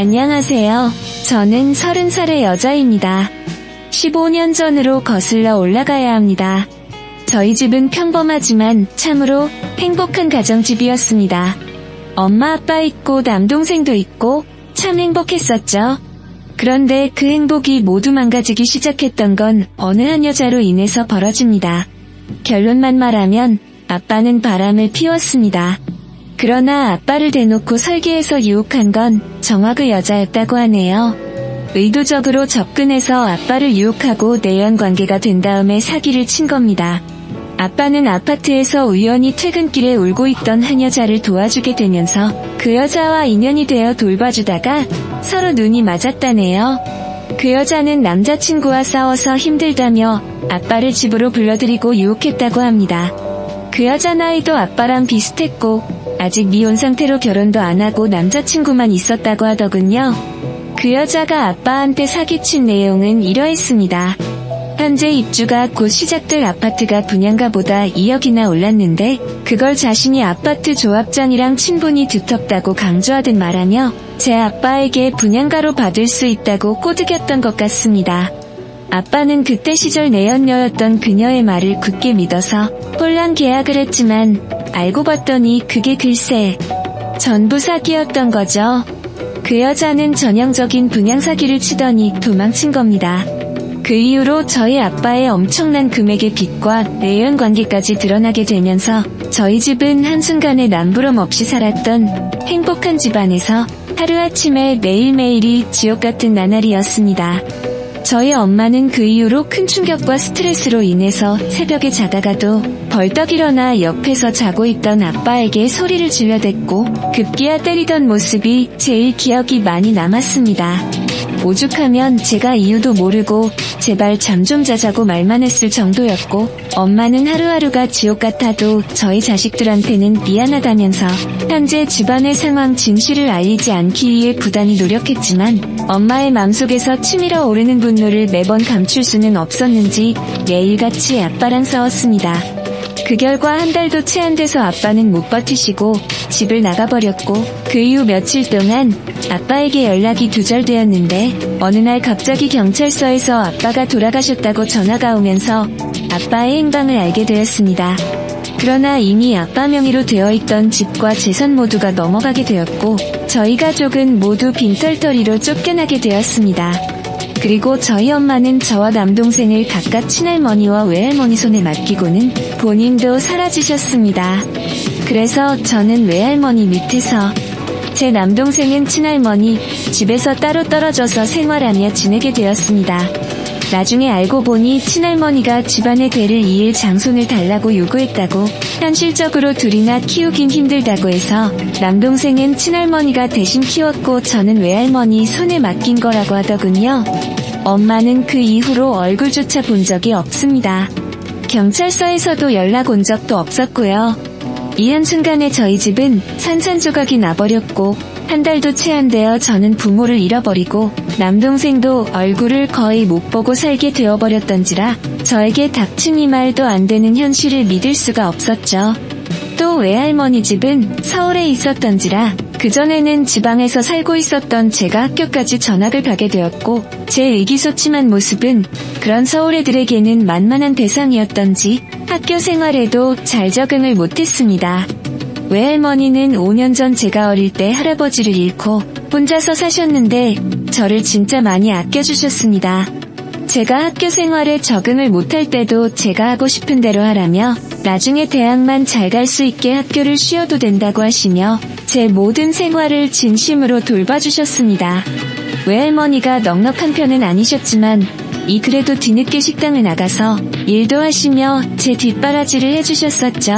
안녕하세요. 저는 30살의 여자입니다. 15년 전으로 거슬러 올라가야 합니다. 저희 집은 평범하지만 참으로 행복한 가정집이었습니다. 엄마 아빠 있고 남동생도 있고 참 행복했었죠. 그런데 그 행복이 모두 망가지기 시작했던 건 어느 한 여자로 인해서 벌어집니다. 결론만 말하면 아빠는 바람을 피웠습니다. 그러나 아빠를 대놓고 설계해서 유혹한 건 정화 그 여자였다고 하네요. 의도적으로 접근해서 아빠를 유혹하고 내연 관계가 된 다음에 사기를 친 겁니다. 아빠는 아파트에서 우연히 퇴근길에 울고 있던 한 여자를 도와주게 되면서 그 여자와 인연이 되어 돌봐주다가 서로 눈이 맞았다네요. 그 여자는 남자친구와 싸워서 힘들다며 아빠를 집으로 불러들이고 유혹했다고 합니다. 그 여자 나이도 아빠랑 비슷했고 아직 미혼 상태로 결혼도 안 하고 남자친구만 있었다고 하더군요. 그 여자가 아빠한테 사기친 내용은 이러했습니다. 현재 입주가 곧 시작될 아파트가 분양가보다 2억이나 올랐는데 그걸 자신이 아파트 조합장이랑 친분이 두텁다고 강조하듯 말하며 제 아빠에게 분양가로 받을 수 있다고 꼬드겼던 것 같습니다. 아빠는 그때 시절 내연녀였던 그녀의 말을 굳게 믿어서 홀랑 계약을 했지만 알고 봤더니 그게 글쎄 전부 사기였던 거죠. 그 여자는 전형적인 분양 사기를 치더니 도망친 겁니다. 그 이후로 저희 아빠의 엄청난 금액의 빚과 내연 관계까지 드러나게 되면서 저희 집은 한순간에 남부름 없이 살았던 행복한 집안에서 하루아침에 매일매일이 지옥 같은 나날이었습니다. 저희 엄마는 그 이후로 큰 충격과 스트레스로 인해서 새벽에 자다가도 벌떡 일어나 옆에서 자고 있던 아빠에게 소리를 질러댔고 급기야 때리던 모습이 제일 기억이 많이 남았습니다. 오죽하면 제가 이유도 모르고 제발 잠 좀 자자고 말만 했을 정도였고 엄마는 하루하루가 지옥 같아도 저희 자식들한테는 미안하다면서 현재 집안의 상황 진실을 알리지 않기 위해 부단히 노력했지만 엄마의 맘속에서 치밀어 오르는 분노를 매번 감출 수는 없었는지 매일같이 아빠랑 싸웠습니다. 그 결과 한 달도 채 안 돼서 아빠는 못 버티시고 집을 나가버렸고 그 이후 며칠 동안 아빠에게 연락이 두절되었는데 어느 날 갑자기 경찰서에서 아빠가 돌아가셨다고 전화가 오면서 아빠의 행방을 알게 되었습니다. 그러나 이미 아빠 명의로 되어 있던 집과 재산 모두가 넘어가게 되었고 저희 가족은 모두 빈털터리로 쫓겨나게 되었습니다. 그리고 저희 엄마는 저와 남동생을 각각 친할머니와 외할머니 손에 맡기고는 본인도 사라지셨습니다. 그래서 저는 외할머니 밑에서 제 남동생은 친할머니 집에서 따로 떨어져서 생활하며 지내게 되었습니다. 나중에 알고 보니 친할머니가 집안의 대를 이을 장손을 달라고 요구했다고 현실적으로 둘이나 키우긴 힘들다고 해서 남동생은 친할머니가 대신 키웠고 저는 외할머니 손에 맡긴 거라고 하더군요. 엄마는 그 이후로 얼굴조차 본 적이 없습니다. 경찰서에서도 연락 온 적도 없었고요. 이 한순간에 저희 집은 산산조각이 나버렸고 한 달도 채 안 되어 저는 부모를 잃어버리고 남동생도 얼굴을 거의 못 보고 살게 되어버렸던지라 저에게 닥치니 말도 안 되는 현실을 믿을 수가 없었죠. 또 외할머니 집은 서울에 있었던지라 그전에는 지방에서 살고 있었던 제가 학교까지 전학을 가게 되었고 제 의기소침한 모습은 그런 서울 애들에게는 만만한 대상이었던지 학교 생활에도 잘 적응을 못했습니다. 외할머니는 5년 전 제가 어릴 때 할아버지를 잃고 혼자서 사셨는데 저를 진짜 많이 아껴주셨습니다. 제가 학교 생활에 적응을 못할 때도 제가 하고 싶은 대로 하라며 나중에 대학만 잘 갈 수 있게 학교를 쉬어도 된다고 하시며 제 모든 생활을 진심으로 돌봐주셨습니다. 외할머니가 넉넉한 편은 아니셨지만 그래도 뒤늦게 식당을 나가서 일도 하시며 제 뒷바라지를 해주셨었죠.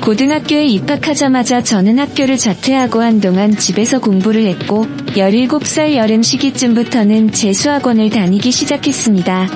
고등학교에 입학하자마자 저는 학교를 자퇴하고 한동안 집에서 공부를 했고 17살 여름 시기쯤부터는 재수학원을 다니기 시작했습니다.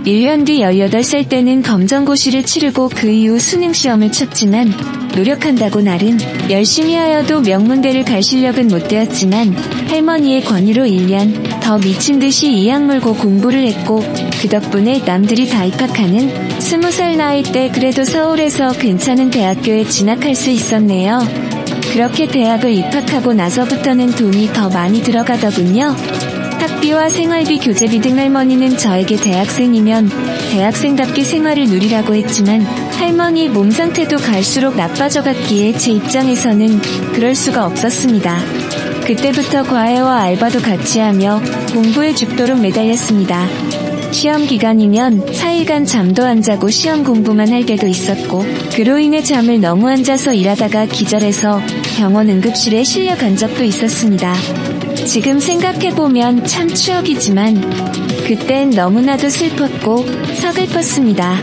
1년 뒤 18살 때는 검정고시를 치르고 그 이후 수능시험을 쳤지만 노력한다고 나름 열심히 하여도 명문대를 갈 실력은 못 되었지만 할머니의 권유로 1년 더 미친듯이 이악 물고 공부를 했고 그 덕분에 남들이 다 입학하는 20살 나이 때 그래도 서울에서 괜찮은 대학교에 진학할 수 있었네요. 그렇게 대학을 입학하고 나서부터는 돈이 더 많이 들어가더군요. 학비와 생활비, 교재비 등. 할머니는 저에게 대학생이면 대학생답게 생활을 누리라고 했지만 할머니 몸 상태도 갈수록 나빠져갔기에 제 입장에서는 그럴 수가 없었습니다. 그때부터 과외와 알바도 같이 하며 공부에 죽도록 매달렸습니다. 시험 기간이면 4일간 잠도 안 자고 시험 공부만 할 때도 있었고, 그로 인해 잠을 너무 안 자서 일하다가 기절해서 병원 응급실에 실려간 적도 있었습니다. 지금 생각해보면 참 추억이지만 그땐 너무나도 슬펐고 서글펐습니다.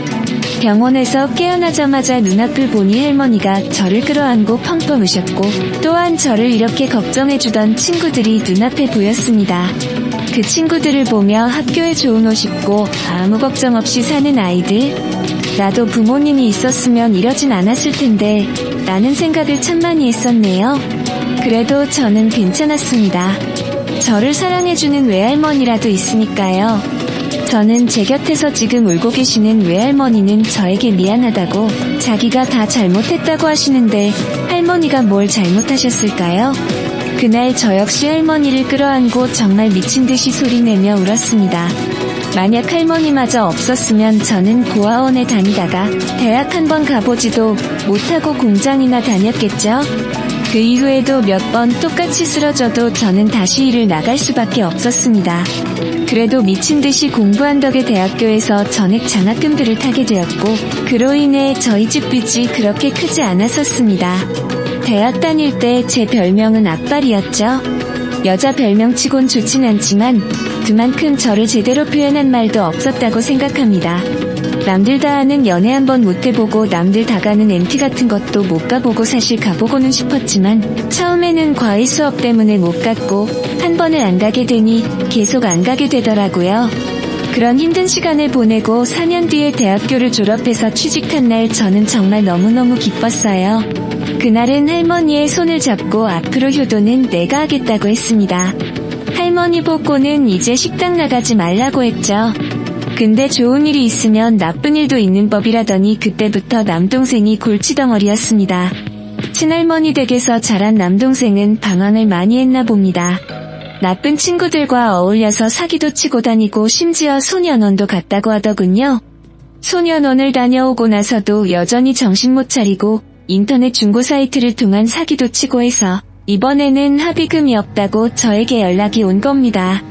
병원에서 깨어나자마자 눈앞을 보니 할머니가 저를 끌어안고 펑펑 우셨고, 또한 저를 이렇게 걱정해주던 친구들이 눈앞에 보였습니다. 그 친구들을 보며 학교에 좋은 옷 입고 아무 걱정 없이 사는 아이들, 나도 부모님이 있었으면 이러진 않았을 텐데 라는 생각을 참 많이 했었네요. 그래도 저는 괜찮았습니다. 저를 사랑해주는 외할머니라도 있으니까요. 저는 제 곁에서 지금 울고 계시는 외할머니는 저에게 미안하다고, 자기가 다 잘못했다고 하시는데 할머니가 뭘 잘못하셨을까요? 그날 저 역시 할머니를 끌어안고 정말 미친듯이 소리내며 울었습니다. 만약 할머니마저 없었으면 저는 고아원에 다니다가 대학 한번 가보지도 못하고 공장이나 다녔겠죠? 그 이후에도 몇 번 똑같이 쓰러져도 저는 다시 일을 나갈 수밖에 없었습니다. 그래도 미친듯이 공부한 덕에 대학교에서 전액 장학금들을 타게 되었고, 그로 인해 저희 집 빚이 그렇게 크지 않았었습니다. 대학 다닐 때 제 별명은 악발이었죠. 여자 별명치곤 좋진 않지만 그만큼 저를 제대로 표현한 말도 없었다고 생각합니다. 남들 다 하는 연애 한번 못 해보고 남들 다 가는 MT 같은 것도 못 가보고, 사실 가보고는 싶었지만 처음에는 과외 수업 때문에 못 갔고 한 번을 안 가게 되니 계속 안 가게 되더라고요. 그런 힘든 시간을 보내고 4년 뒤에 대학교를 졸업해서 취직한 날, 저는 정말 너무너무 기뻤어요. 그날은 할머니의 손을 잡고 앞으로 효도는 내가 하겠다고 했습니다. 할머니 보고는 이제 식당 나가지 말라고 했죠. 근데 좋은 일이 있으면 나쁜 일도 있는 법이라더니 그때부터 남동생이 골치덩어리였습니다. 친할머니 댁에서 자란 남동생은 방황을 많이 했나 봅니다. 나쁜 친구들과 어울려서 사기도 치고 다니고 심지어 소년원도 갔다고 하더군요. 소년원을 다녀오고 나서도 여전히 정신 못 차리고 인터넷 중고 사이트를 통한 사기도 치고 해서 이번에는 합의금이 없다고 저에게 연락이 온 겁니다.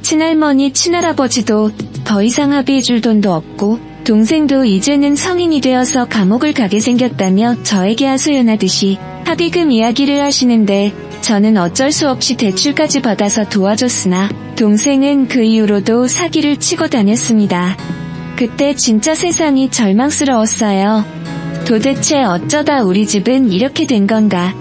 친할머니, 친할아버지도 더 이상 합의해줄 돈도 없고, 동생도 이제는 성인이 되어서 감옥을 가게 생겼다며 저에게 하소연하듯이 합의금 이야기를 하시는데, 저는 어쩔 수 없이 대출까지 받아서 도와줬으나 동생은 그 이후로도 사기를 치고 다녔습니다. 그때 진짜 세상이 절망스러웠어요. 도대체 어쩌다 우리 집은 이렇게 된 건가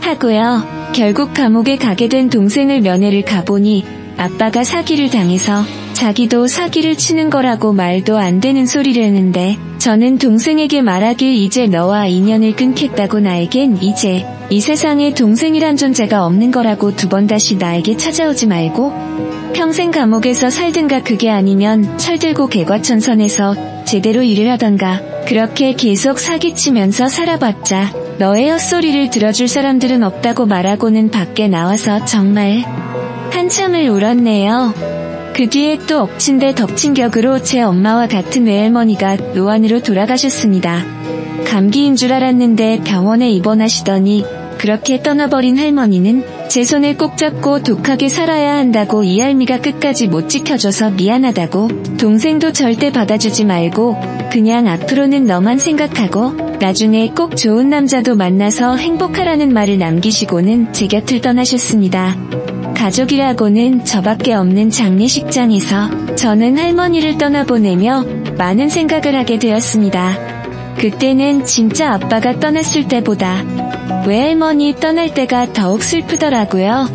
하고요. 결국 감옥에 가게 된 동생을 면회를 가보니 아빠가 사기를 당해서 자기도 사기를 치는 거라고 말도 안 되는 소리를 했는데, 저는 동생에게 말하길 이제 너와 인연을 끊겠다고, 나에겐 이제 이 세상에 동생이란 존재가 없는 거라고, 2번 다시 나에게 찾아오지 말고 평생 감옥에서 살든가, 그게 아니면 철들고 개과천선에서 제대로 일을 하던가, 그렇게 계속 사기치면서 살아봤자 너의 헛소리를 들어줄 사람들은 없다고 말하고는 밖에 나와서 정말 한참을 울었네요. 그 뒤에 또 엎친 데 덮친 격으로 제 엄마와 같은 외할머니가 노안으로 돌아가셨습니다. 감기인 줄 알았는데 병원에 입원하시더니 그렇게 떠나버린 할머니는 제 손을 꼭 잡고 독하게 살아야 한다고, 이 할미가 끝까지 못 지켜줘서 미안하다고, 동생도 절대 받아주지 말고 그냥 앞으로는 너만 생각하고 나중에 꼭 좋은 남자도 만나서 행복하라는 말을 남기시고는 제 곁을 떠나셨습니다. 가족이라고는 저밖에 없는 장례식장에서 저는 할머니를 떠나보내며 많은 생각을 하게 되었습니다. 그때는 진짜 아빠가 떠났을 때보다 외할머니 떠날 때가 더욱 슬프더라고요.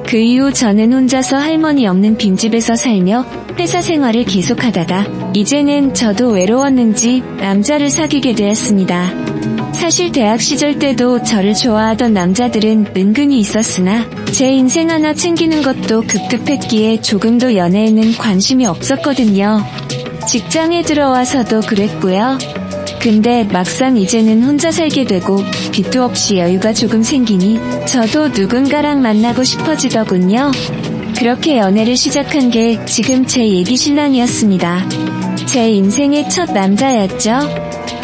그 이후 저는 혼자서 할머니 없는 빈집에서 살며 회사 생활을 계속하다가 이제는 저도 외로웠는지 남자를 사귀게 되었습니다. 사실 대학 시절 때도 저를 좋아하던 남자들은 은근히 있었으나 제 인생 하나 챙기는 것도 급급했기에 조금도 연애에는 관심이 없었거든요. 직장에 들어와서도 그랬고요. 근데 막상 이제는 혼자 살게 되고 빚도 없이 여유가 조금 생기니 저도 누군가랑 만나고 싶어지더군요. 그렇게 연애를 시작한 게 지금 제 예비 신랑이었습니다. 제 인생의 첫 남자였죠.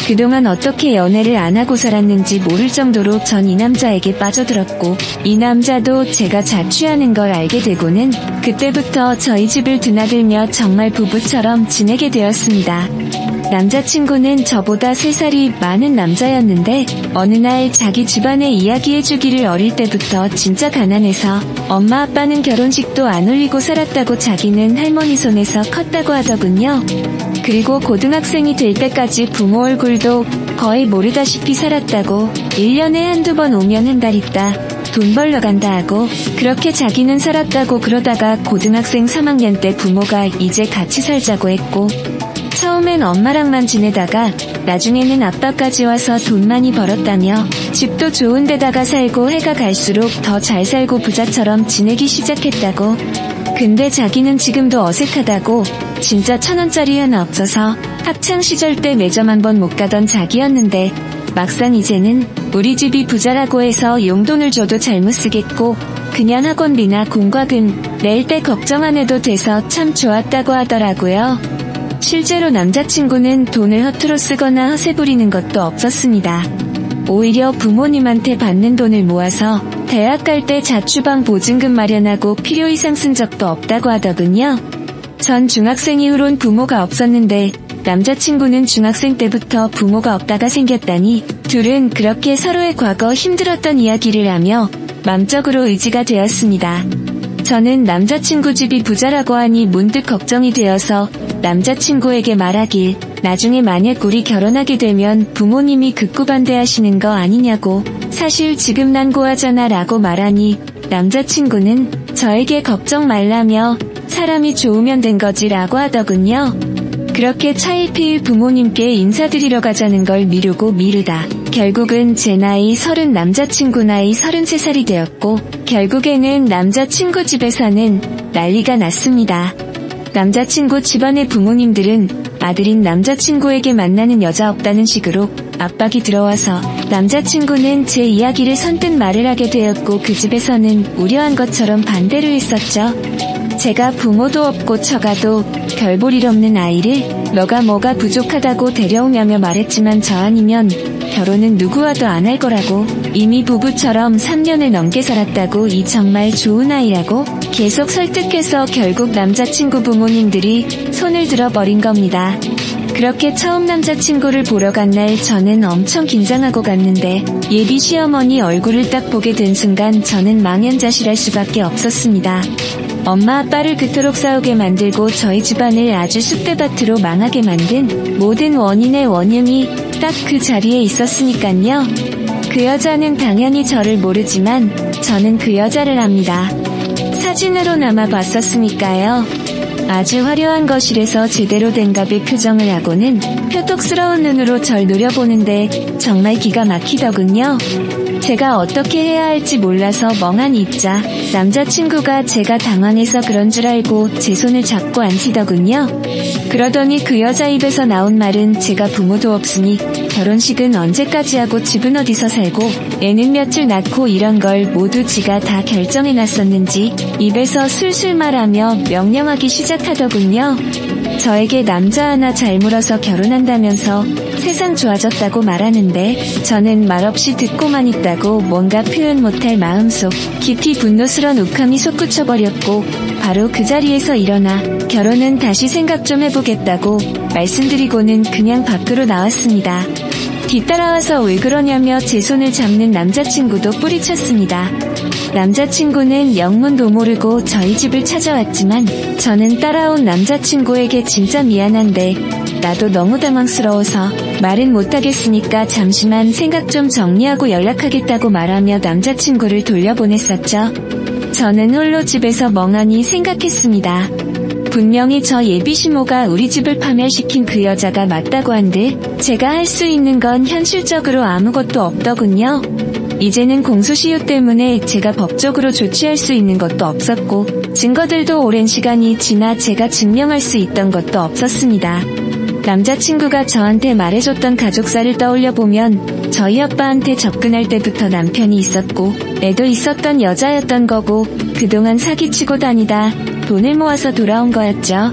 그동안 어떻게 연애를 안 하고 살았는지 모를 정도로 전 이 남자에게 빠져들었고, 이 남자도 제가 자취하는 걸 알게 되고는 그때부터 저희 집을 드나들며 정말 부부처럼 지내게 되었습니다. 남자친구는 저보다 3살이 많은 남자였는데 어느 날 자기 집안에 이야기해주기를 어릴 때부터 진짜 가난해서 엄마 아빠는 결혼식도 안 올리고 살았다고 자기는 할머니 손에서 컸다고 하더군요. 그리고 고등학생이 될 때까지 부모 얼굴도 거의 모르다시피 살았다고 1년에 한두 번 오면 한 달 있다 돈 벌러 간다 하고 그렇게 자기는 살았다고 그러다가 고등학생 3학년 때 부모가 이제 같이 살자고 했고 처음엔 엄마랑만 지내다가 나중에는 아빠까지 와서 돈 많이 벌었다며 집도 좋은 데다가 살고 해가 갈수록 더 잘 살고 부자처럼 지내기 시작했다고. 근데 자기는 지금도 어색하다고 진짜 1,000원짜리 하나 없어서 학창시절 때 매점 한 번 못 가던 자기였는데 막상 이제는 우리 집이 부자라고 해서 용돈을 줘도 잘 못 쓰겠고 그냥 학원비나 공과금 낼 때 걱정 안 해도 돼서 참 좋았다고 하더라고요. 실제로 남자친구는 돈을 허투루 쓰거나 허세 부리는 것도 없었습니다. 오히려 부모님한테 받는 돈을 모아서 대학 갈 때 자취방 보증금 마련하고 필요 이상 쓴 적도 없다고 하더군요. 전 중학생 이후론 부모가 없었는데 남자친구는 중학생 때부터 부모가 없다가 생겼다니 둘은 그렇게 서로의 과거 힘들었던 이야기를 하며 맘적으로 의지가 되었습니다. 저는 남자친구 집이 부자라고 하니 문득 걱정이 되어서 남자친구에게 말하길 나중에 만약 우리 결혼하게 되면 부모님이 극구 반대하시는 거 아니냐고 사실 지금 난 고하잖아 라고 말하니 남자친구는 저에게 걱정 말라며 사람이 좋으면 된 거지 라고 하더군요. 그렇게 차일피일 부모님께 인사드리러 가자는 걸 미루고 미루다 결국은 제 나이 30 남자친구 나이 33살이 되었고 결국에는 남자친구 집에서는 난리가 났습니다. 남자친구 집안의 부모님들은 아들인 남자친구에게 만나는 여자 없다는 식으로 압박이 들어와서 남자친구는 제 이야기를 선뜻 말을 하게 되었고 그 집에서는 우려한 것처럼 반대를 했었죠. 제가 부모도 없고 처가도 별 볼 일 없는 아이를 너가 뭐가 부족하다고 데려오냐며 말했지만 저 아니면 결혼은 누구와도 안 할 거라고 이미 부부처럼 3년을 넘게 살았다고 이 정말 좋은 아이라고 계속 설득해서 결국 남자친구 부모님들이 손을 들어버린 겁니다. 그렇게 처음 남자친구를 보러 간 날 저는 엄청 긴장하고 갔는데 예비 시어머니 얼굴을 딱 보게 된 순간 저는 망연자실할 수밖에 없었습니다. 엄마 아빠를 그토록 싸우게 만들고 저희 집안을 아주 쑥대밭으로 망하게 만든 모든 원인의 원흉이 딱 그 자리에 있었으니깐요. 그 여자는 당연히 저를 모르지만 저는 그 여자를 압니다. 사진으로나마 봤었으니까요. 아주 화려한 거실에서 제대로 된 갑의 표정을 하고는 표독스러운 눈으로 절 노려보는데 정말 기가 막히더군요. 제가 어떻게 해야 할지 몰라서 멍하니 있자 남자친구가 제가 당황해서 그런 줄 알고 제 손을 잡고 앉히더군요. 그러더니 그 여자 입에서 나온 말은 제가 부모도 없으니 결혼식은 언제까지 하고 집은 어디서 살고 애는 며칠 낳고 이런 걸 모두 지가 다 결정해놨었는지 입에서 술술 말하며 명령하기 시작하더군요. 저에게 남자 하나 잘 물어서 결혼한다면서 세상 좋아졌다고 말하는데 저는 말없이 듣고만 있다고 뭔가 표현 못할 마음속 깊이 분노스런 욱함이 솟구쳐버렸고 바로 그 자리에서 일어나 결혼은 다시 생각 좀 해보겠다고 말씀드리고는 그냥 밖으로 나왔습니다. 뒤따라와서 왜 그러냐며 제 손을 잡는 남자친구도 뿌리쳤습니다. 남자친구는 영문도 모르고 저희 집을 찾아왔지만 저는 따라온 남자친구에게 진짜 미안한데 나도 너무 당황스러워서 말은 못하겠으니까 잠시만 생각 좀 정리하고 연락하겠다고 말하며 남자친구를 돌려보냈었죠. 저는 홀로 집에서 멍하니 생각했습니다. 분명히 저 예비시모가 우리 집을 파멸시킨 그 여자가 맞다고 한들 제가 할 수 있는 건 현실적으로 아무것도 없더군요. 이제는 공소시효 때문에 제가 법적으로 조치할 수 있는 것도 없었고 증거들도 오랜 시간이 지나 제가 증명할 수 있던 것도 없었습니다. 남자친구가 저한테 말해줬던 가족사를 떠올려보면 저희 아빠한테 접근할 때부터 남편이 있었고 애도 있었던 여자였던 거고 그동안 사기치고 다니다 돈을 모아서 돌아온 거였죠.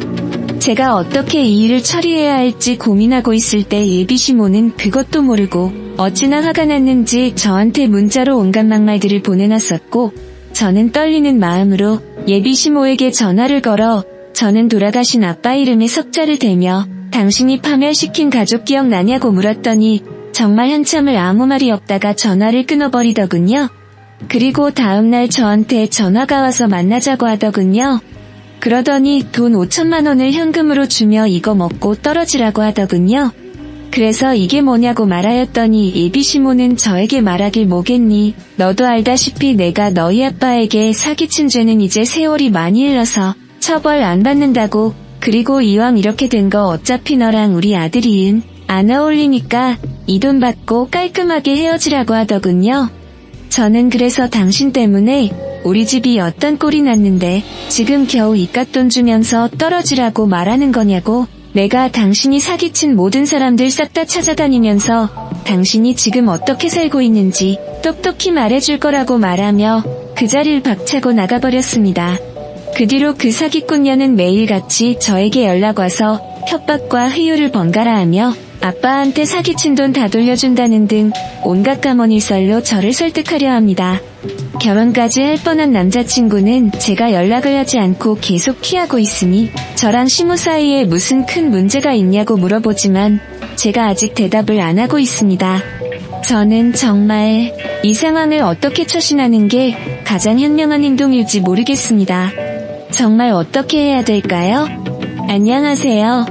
제가 어떻게 이 일을 처리해야 할지 고민하고 있을 때 예비시모는 그것도 모르고 어찌나 화가 났는지 저한테 문자로 온갖 막말들을 보내놨었고 저는 떨리는 마음으로 예비시모에게 전화를 걸어 저는 돌아가신 아빠 이름에 석자를 대며 당신이 파멸시킨 가족 기억나냐고 물었더니 정말 한참을 아무 말이 없다가 전화를 끊어버리더군요. 그리고 다음날 저한테 전화가 와서 만나자고 하더군요. 그러더니 돈 5천만 원을 현금으로 주며 이거 먹고 떨어지라고 하더군요. 그래서 이게 뭐냐고 말하였더니 예비시모는 저에게 말하길 뭐겠니? 너도 알다시피 내가 너희 아빠에게 사기친 죄는 이제 세월이 많이 흘러서 처벌 안 받는다고. 그리고 이왕 이렇게 된 거 어차피 너랑 우리 아들이 안 어울리니까 이 돈 받고 깔끔하게 헤어지라고 하더군요. 저는 그래서 당신 때문에 우리 집이 어떤 꼴이 났는데 지금 겨우 이깟돈 주면서 떨어지라고 말하는 거냐고. 내가 당신이 사기친 모든 사람들 싹 다 찾아다니면서 당신이 지금 어떻게 살고 있는지 똑똑히 말해줄 거라고 말하며 그 자리를 박차고 나가버렸습니다. 그 뒤로 그 사기꾼녀는 매일같이 저에게 연락와서 협박과 회유를 번갈아 하며 아빠한테 사기친 돈 다 돌려준다는 등 온갖 가문일설로 저를 설득하려 합니다. 결혼까지 할 뻔한 남자친구는 제가 연락을 하지 않고 계속 피하고 있으니 저랑 시모 사이에 무슨 큰 문제가 있냐고 물어보지만 제가 아직 대답을 안 하고 있습니다. 저는 정말 이 상황을 어떻게 처신하는 게 가장 현명한 행동일지 모르겠습니다. 정말 어떻게 해야 될까요? 안녕하세요.